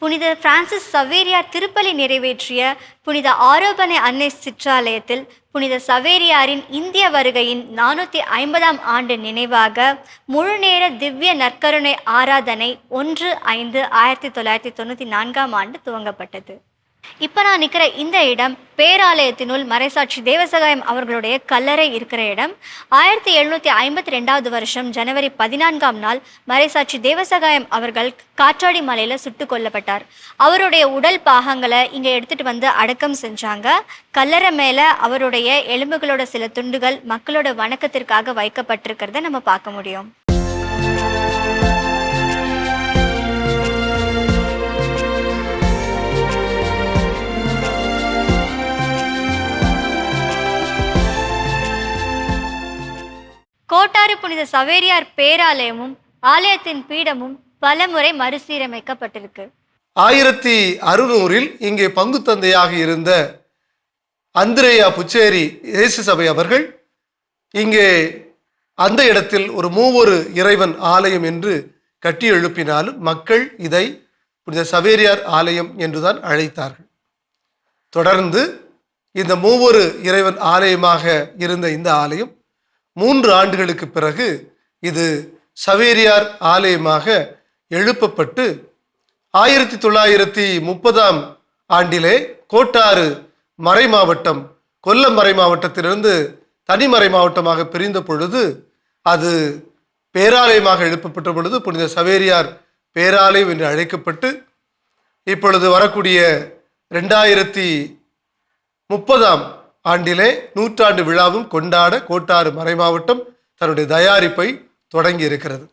புனித பிரான்சிஸ் சவேரியார் திருப்பலி நிறைவேற்றிய புனித ஆரோபணை அன்னை சிற்றாலயத்தில் புனித சவேரியாரின் இந்திய வருகையின் 450ஆம் ஆண்டு நினைவாக முழுநேர திவ்ய நற்கருணை ஆராதனை 1/5/1994ஆம் ஆண்டு துவங்கப்பட்டது. இப்போ நான் நிற்கிற இந்த இடம் பேராலயத்தினுள் மறைசாட்சி தேவசகாயம் அவர்களுடைய கல்லறை இருக்கிற இடம். 1752 வருஷம் ஜனவரி 14ஆம் நாள் மறைசாட்சி தேவசகாயம் அவர்கள் காற்றாடி மலையில் சுட்டு கொல்லப்பட்டார். அவருடைய உடல் பாகங்களை இங்கே எடுத்துகிட்டு வந்து அடக்கம் செஞ்சாங்க. கல்லறை மேலே அவருடைய எலும்புகளோட சில துண்டுகள் மக்களோட வணக்கத்திற்காக வைக்கப்பட்டிருக்கிறத நம்ம பார்க்க முடியும். கோட்டாறு புனித சவேரியார் பேராலயமும் ஆலயத்தின் பீடமும் பலமுறை மறுசீரமைக்கப்பட்டிருக்கு. 1600 இங்கே பங்கு தந்தையாக இருந்த அந்திரேயா புச்சேரி இயேசு சபை அவர்கள் இங்கே அந்த இடத்தில் ஒரு மூவொரு இறைவன் ஆலயம் என்று கட்டி எழுப்பினாலும் மக்கள் இதை புனித சவேரியார் ஆலயம் என்றுதான் அழைத்தார்கள். தொடர்ந்து இந்த மூவொரு இறைவன் ஆலயமாக இருந்த இந்த ஆலயம் 3 ஆண்டுகளுக்கு பிறகு இது சவேரியார் ஆலயமாக எழுப்பப்பட்டு 1930ஆம் ஆண்டிலே கோட்டாறு மறைமாவட்டம் கொல்லம் மறை மாவட்டத்திலிருந்து தனி மறை மாவட்டமாக பிரிந்த பொழுது அது பேராலயமாக எழுப்பப்பட்ட பொழுது புனித சவேரியார் பேராலயம் என்று அழைக்கப்பட்டு இப்பொழுது வரக்கூடிய 2030ஆம் ஆண்டிலே 100ஆண்டு விழாவும் கொண்டாட கோட்டாறு மறை மாவட்டம் தன்னுடைய தயாரிப்பை தொடங்கி இருக்கிறது.